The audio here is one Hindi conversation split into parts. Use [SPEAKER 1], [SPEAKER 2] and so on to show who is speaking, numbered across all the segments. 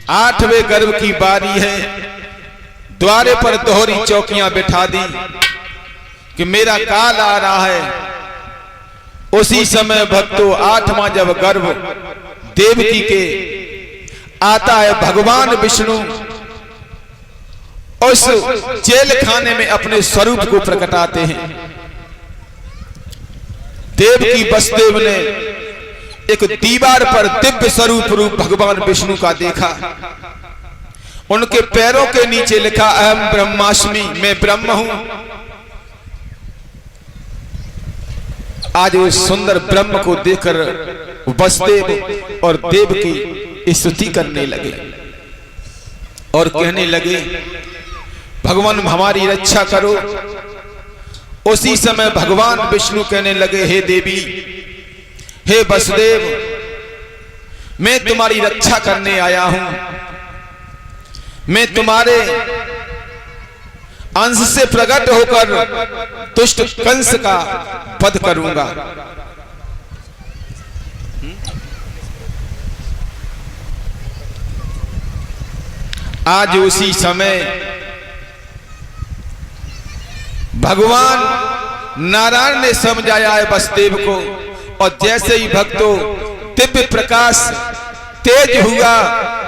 [SPEAKER 1] 8वें गर्भ की बारी है। द्वारे पर दोहरी चौकियां बिठा दी कि मेरा काल आ रहा है। उसी समय भक्तों 8वां जब गर्भ देवकी के आता है, भगवान विष्णु उस जेल खाने में अपने स्वरूप को प्रकटाते हैं। देवकी वसुदेव ने एक दीवार पर दिव्य स्वरूप रूप भगवान विष्णु का देखा। उनके पैरों के नीचे लिखा अहम ब्रह्मास्मि, मैं ब्रह्म हूं। आज उस सुंदर ब्रह्म को देखकर वसुदेव और देवकी स्तुति करने लगे और कहने लगे भगवान हमारी रक्षा करो। उसी समय भगवान विष्णु कहने लगे हे देवी, हे वसुदेव, मैं तुम्हारी रक्षा करने आया हूं। मैं तुम्हारे अंश से प्रकट होकर दुष्ट कंस का वध करूंगा। आज उसी समय भगवान नारायण ने समझाया है वसुदेव को, और जैसे ही भक्तों दिव्य प्रकाश तेज हुआ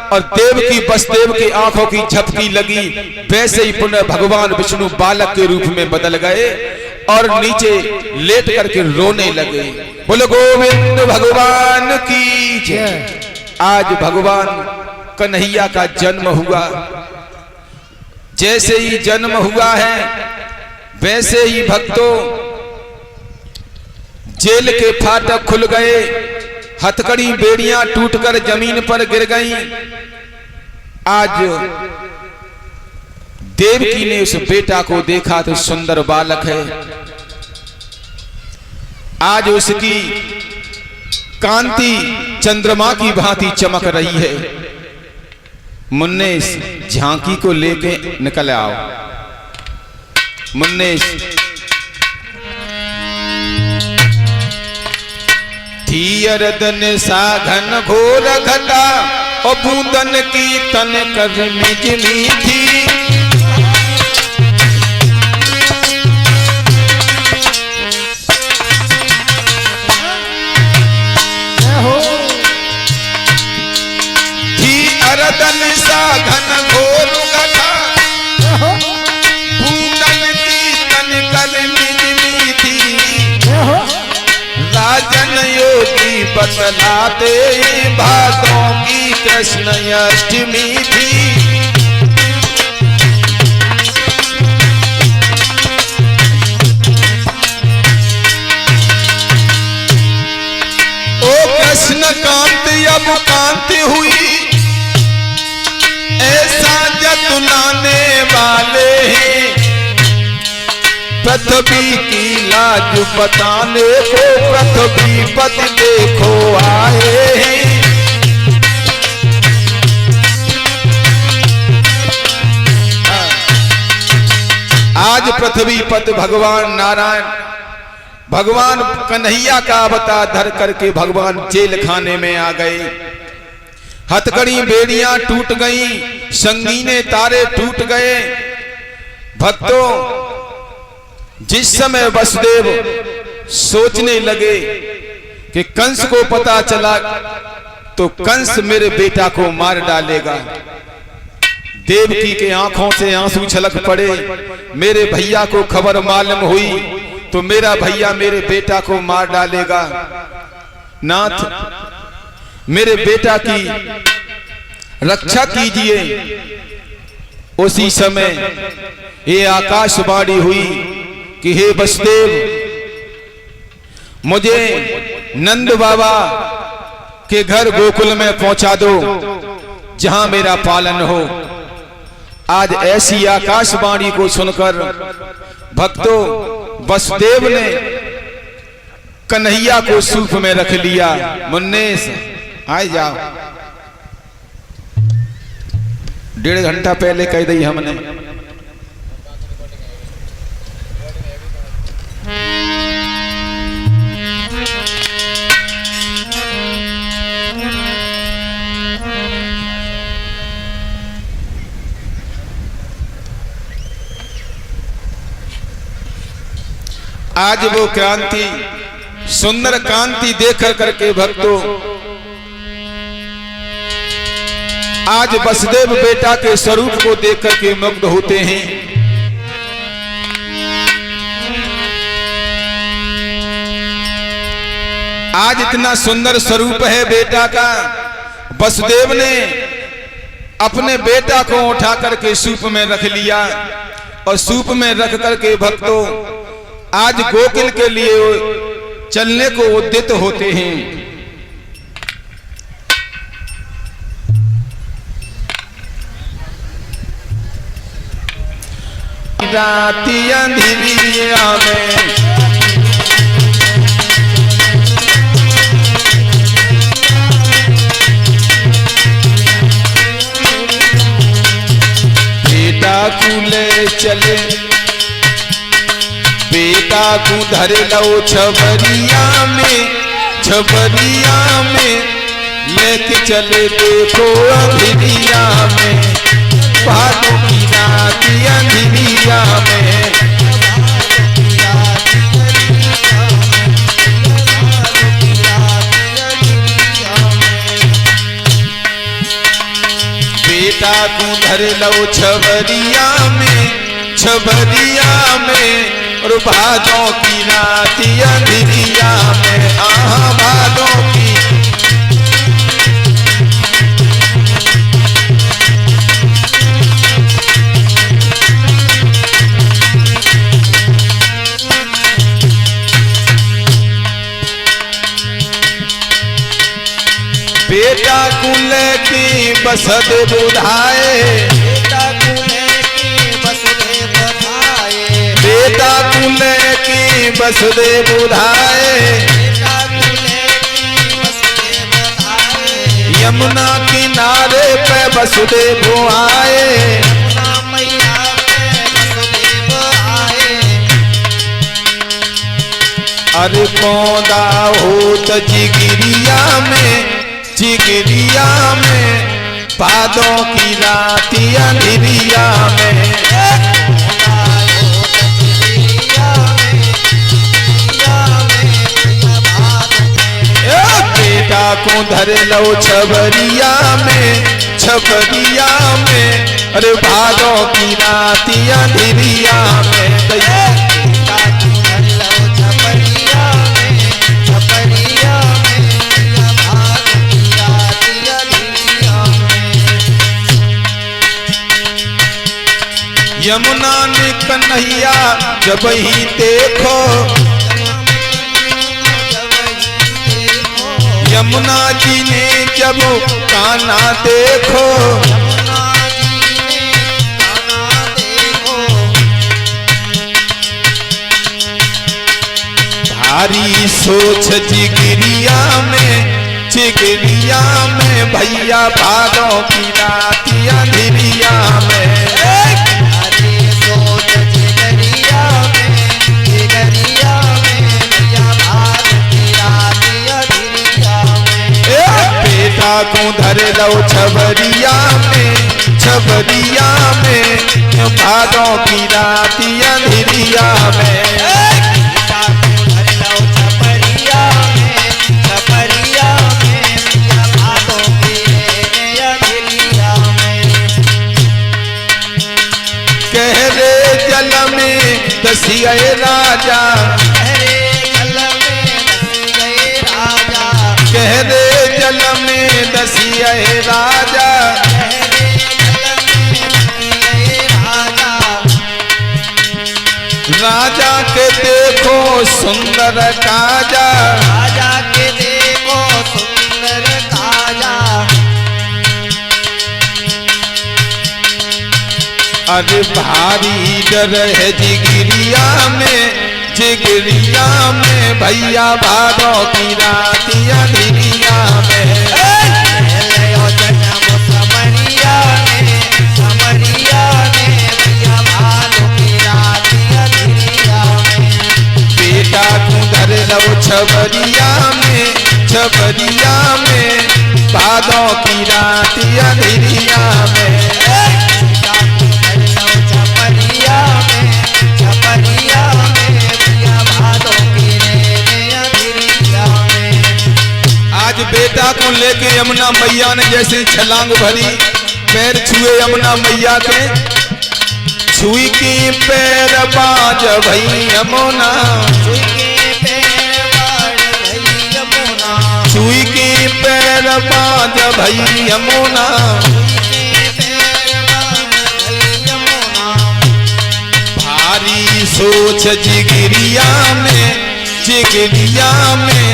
[SPEAKER 1] और देवकी वसुदेव की आंखों की झपकी लगी, वैसे ही पुनः भगवान विष्णु बालक के रूप में बदल गए और नीचे लेट करके रोने लगे। बोलो गोविंद भगवान की जय। आज भगवान कन्हैया का जन्म हुआ। जैसे ही जन्म हुआ है वैसे ही भक्तों जेल के फाटक खुल गए, हथकड़ी बेड़ियां टूटकर जमीन पर गिर गईं। आज देवकी ने उस बेटा को देखा तो सुंदर बालक है। आज उसकी कांति चंद्रमा की भांति चमक रही है। मुन्नेश झांकी को लेके निकल आओ। मुन्नेश धीरदन साघन घोर घटा और बूंदन की तन कर मिज मीठी। धीरदन साघन घोर घटा बूंदन की तन कर मिज मीठी। राजन योगी बतलाते भादों की कृष्ण अष्टमी थी। ओ कृष्ण कांति अब कांति हुई, ऐसा जतुलाने वाले हैं। पृथ्वी की लाज बताने को पृथ्वी पति देखो आए हैं। आज पृथ्वी पति भगवान नारायण, भगवान कन्हैया का अवतार धर करके भगवान जेल खाने में आ गए। हथकड़ी बेड़ियां टूट गई, संगीने तारे टूट गए। भक्तों जिस समय वसुदेव सोचने लगे कि कंस को पता चला तो कंस मेरे बेटा को मार डालेगा, देवकी के आंखों से आंसू छलक पड़े। मेरे भैया को खबर मालूम हुई तो मेरा भैया मेरे बेटा को मार डालेगा। नाथ, मेरे बेटा की रक्षा कीजिए। उसी समय ये आकाशवाणी हुई कि हे वसुदेव, मुझे नंद बाबा के घर गोकुल में पहुंचा दो जहां मेरा पालन हो। आज ऐसी आकाशवाणी को सुनकर भक्तों वसुदेव ने कन्हैया को सूप में रख लिया। मुन्नेश आए जाओ। 1.5 घंटा पहले कह दी हमने। आज वो क्रांति, सुंदर कांति देख करके भक्तों आज वसुदेव बेटा के स्वरूप को देख करके मुग्ध होते हैं। आज इतना सुंदर स्वरूप है बेटा का। वसुदेव ने अपने बेटा को उठा करके सूप में रख लिया और सूप में रख करके भक्तों आज गोकुल के लिए चलने को उद्यत होते हैं। राती अंधेरिया में ले चले बेटा को धर लो छबरिया में लेके चले देखो अंधेरिया में, भादों की रात अंधेरिया में। बेटा को धर लो छबरिया में और भादों की रात अंधेरिया में। आहा भादों की बेटा कुल की बसद बुधाए,
[SPEAKER 2] बेटा कुल की बसदे बुधाए,
[SPEAKER 1] बेटा कुल की बसदे बुधाए,
[SPEAKER 2] बेटा कुल की बसदे बुधाए।
[SPEAKER 1] यमुना किनारे पे वसुदेव आए,
[SPEAKER 2] यमुना मैया पे वसुदेव आए।
[SPEAKER 1] अरे पौधा होत जिगिरिया में भादों की रात अंधेरिया में। बेटा को धर लो छबरिया में अरे भादों की रात अंधेरिया में। यमुना ने कन्हैया जब ही देखो, यमुना जी ने जब कान्हा देखो, भारी सोच जिगिरिया में भैया भादों की रात अंधेरिया में। बेटा को धर लो छबरिया में भादों की रात अंधेरिया में। कह रे जल में दसिया राजा, कह रे जल में दसिया राजा, राजा के देखो सुंदर काजा,
[SPEAKER 2] राजा के देखो सुंदर काजा।
[SPEAKER 1] अरे भारी डर है जिगिरिया में भैया भादों की रात अंधेरिया में। बेटा को धर लो छबरिया में भादों की रात अंधेरिया में।
[SPEAKER 2] छपरिया में भैया भादों
[SPEAKER 1] आज बेटा को लेके यमुना मैया ने जैसे छलांग भरी, पैर छुए यमुना मैया के, छुई की पैर बाज भई यमुना,
[SPEAKER 2] छुई के पैर बाज भई यमुना,
[SPEAKER 1] छुई की पैर बाज भई यमुना,
[SPEAKER 2] छुई के पैर बाज भई यमुना।
[SPEAKER 1] भारी सोच जिगरिया में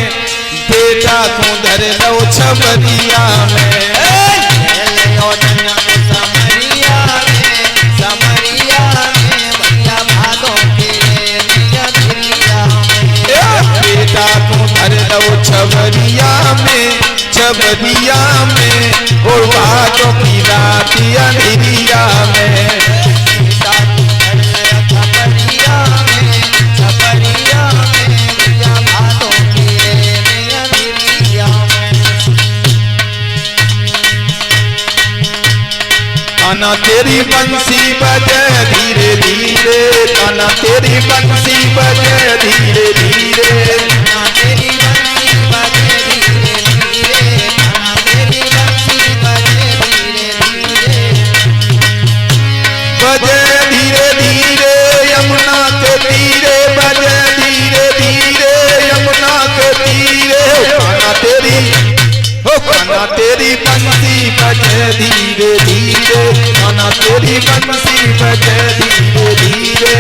[SPEAKER 1] बेटा को धर लो छबरिया में,
[SPEAKER 2] ले समरिया में, समरिया में भैया भादों के नैया धुरिया में।
[SPEAKER 1] बेटा को धर लो छबरिया में और बातों की रात अंधेरिया में।
[SPEAKER 2] बेटा को धर छबरिया में, छबरिया में भैया भादों के नैया धुरिया में।
[SPEAKER 1] काना तेरी बंसी बजे धीरे धीरे, काना तेरी बंसी बजे धीरे धीरे,
[SPEAKER 2] ना तेरी बंसी बजे धीरे धीरे, ना तेरी बंसी बजे धीरे धीरे।
[SPEAKER 1] बजे धीरे धीरे यमुना के तीरे, बजे धीरे धीरे यमुना के तीरे। काना तेरी बंसी बजे धीरे धीरे, काना तेरी बंसी बजे धीरे धीरे,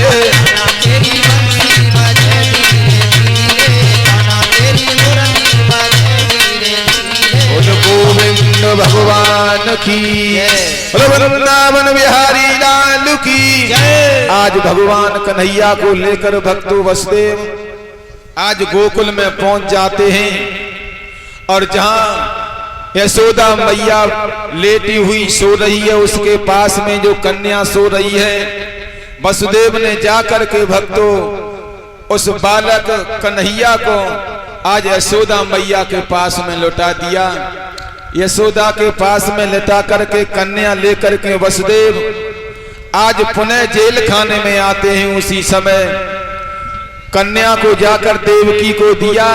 [SPEAKER 2] ना तेरी बंसी बजे धीरे धीरे, ना तेरी मुरली बजे धीरे धीरे।
[SPEAKER 1] बोल गोविंद भगवान की, बोल वृंदावन बिहारी लाल की। आज भगवान कन्हैया को लेकर भक्तों वसुदेव आज गोकुल में पहुंच जाते हैं, और जहां यशोदा मैया लेटी हुई सो रही है, उसके पास में जो कन्या सो रही है, वसुदेव ने जाकर के भक्तों उस बालक कन्हैया को आज यशोदा मैया के पास में लौटा दिया। यशोदा के पास में लेटा करके कन्या लेकर के वसुदेव आज पुनः जेल खाने में आते हैं। उसी समय कन्या को जाकर देवकी को दिया,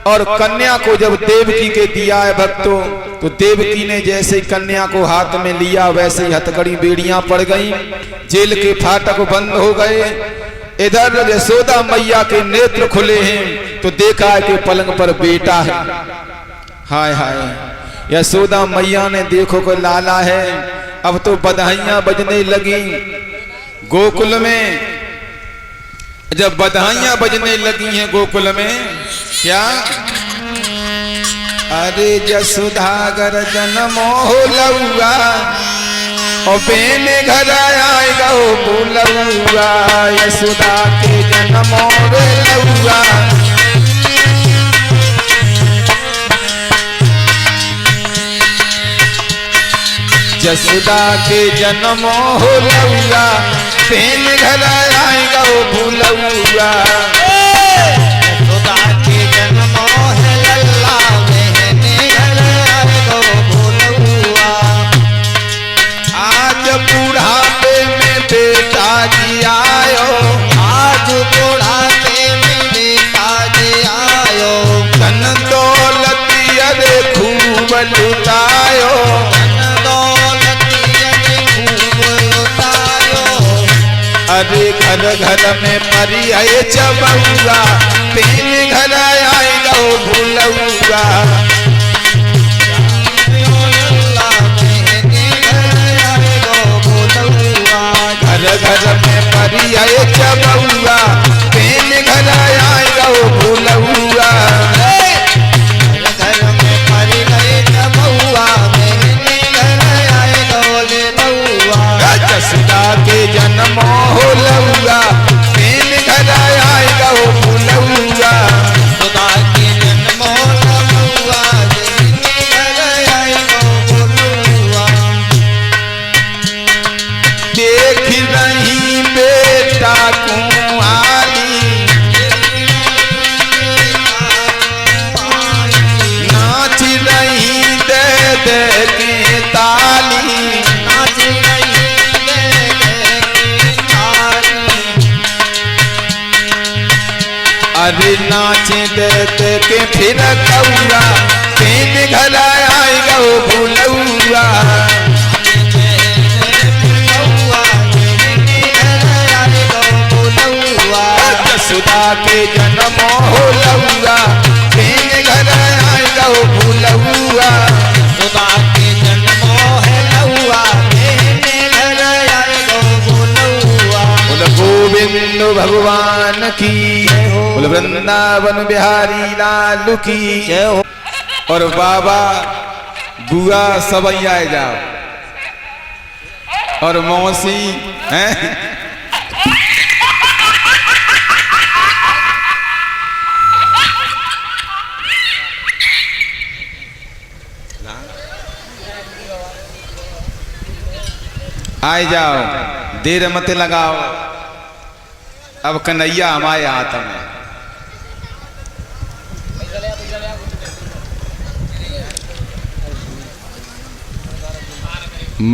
[SPEAKER 1] और कन्या को जब देवकी के दिया है भक्तों, तो देवकी ने जैसे कन्या को हाथ में लिया वैसे ही हथकड़ी बेड़ियां पड़ गईं, जेल के फाटक बंद हो गए। इधर यशोदा मैया के नेत्र खुले हैं तो देखा है कि पलंग पर बेटा है। हाय हाय, यशोदा मैया ने देखो को लाला है। अब तो बधाइयां बजने लगी गोकुल में। जब बधाइयां बजने लगी हैं गोकुल में, क्या अरे जसुधागर जन्मो लौआ, और बेने घर आएगा ओ बुलौआ, यशोदा के जन्मो लौआ। जसुदा के जन्मो लौआ, बेने घर आएगा ओ बुलौआ।
[SPEAKER 2] यशोदा के जन्मो है लल्ला, बहने घर आएगा बुलौआ।
[SPEAKER 1] आज बुढ़ापे में बेटा जी आयो,
[SPEAKER 2] आज बुढ़ापे में बेटा जी आयो,
[SPEAKER 1] धन दौलत अरे खूब लुटायो,
[SPEAKER 2] धन दौलतिया ने खूब लुटायो।
[SPEAKER 1] अरे घर घर में परी है चबौआ, तेन घर आएगा ओ भूलौआ।
[SPEAKER 2] लल्ला बहने घर आएगा बुलौआ।
[SPEAKER 1] घर घर में परी है चबौआ, तेन घर आएगा ओ भूलौआ।
[SPEAKER 2] घर में परी गए चबौआ, बहने घर आएगा बोले बउआ।
[SPEAKER 1] जसुदा के जन्मो लौआ, तेन घर आएगा ओ भूलौआ।
[SPEAKER 2] खुदा के जन्मो लबुआ, बहने घर आएगा बुलौआ।
[SPEAKER 1] देख रही बेटा कुंवारी, नाच रही दे दे के ताली,
[SPEAKER 2] नाच रही दे दे के ताली।
[SPEAKER 1] अरे नाच दे दे के फिर कौआ, घर आए गो भूलौआ यशोदा के जन्म हो लौआ तेरे घर आए गो भूलौआ
[SPEAKER 2] यशोदा के जन्म है लौआ तेरे घर आए गो भूलौआ।
[SPEAKER 1] बोल गोविंद भगवान की बोल वृंदावन बिहारी लाल की
[SPEAKER 2] जय हो।
[SPEAKER 1] और बाबा बुआ सब आए जाओ और मौसी हैं आए जाओ, देर मत लगाओ। अब कन्हैया हमारे हाथ में।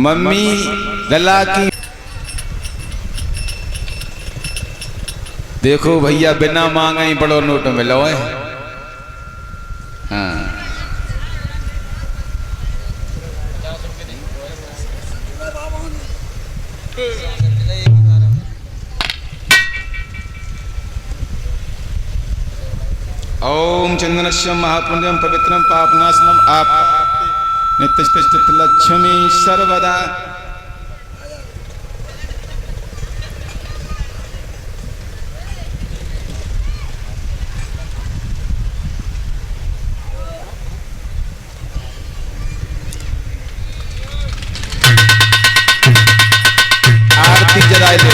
[SPEAKER 1] मम्मी लला की देखो भैया बिना मांगा ही बड़ो नोट मिलो है। हाँ ओम चंदनस्यम महापुण्यम पवित्रम पापनाशनम आप नित्यस्थित लक्ष्मी सर्वदा। आरती जराए दो।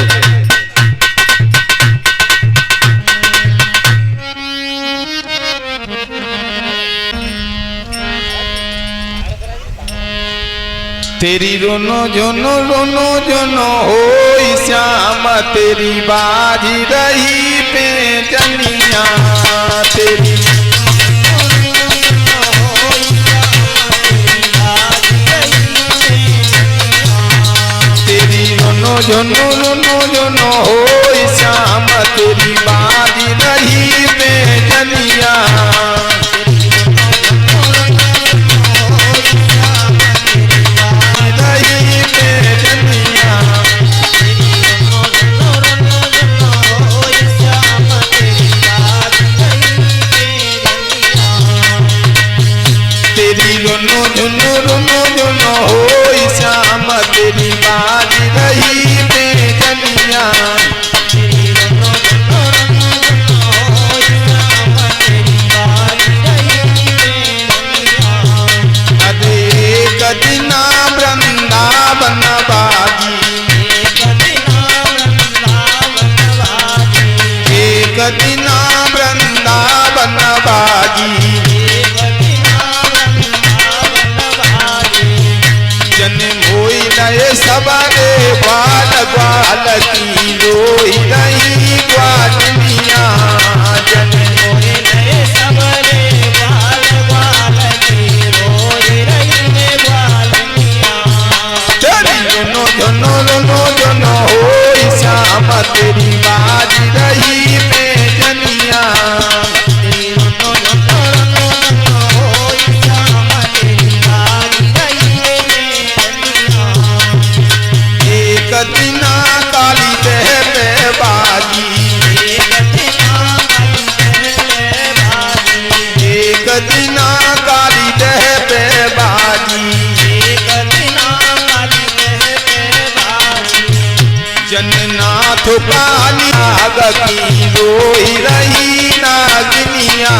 [SPEAKER 1] तेरी रोनो जोनो हो श्याम तेरी बाजी रही पे जनिया तेरी तेरी रोनो जोनो हो श्याम तेरी बाजी रही पे जनिया रोनो हो श्याम तेरी बाज रही बेजनिया अरे कदिना वृंदावन बागी एक दिना वृंदावन बागी सबरे ग्वाल ग्वाल की रोई रही ग्वालिया जन मोहे नए सबरे ग्वाल ग्वाल की रोई रही ग्वालिया तेरी रोनो हो श्याम तेरी बाज रही बेजनिया तेरी रोनो हो श्याम तेरी बाज रही एक दिना काली दह पे बाजी एक दिना काली दह पे बाजी जन्नाथ काली नाग की रोई रही नागिनिया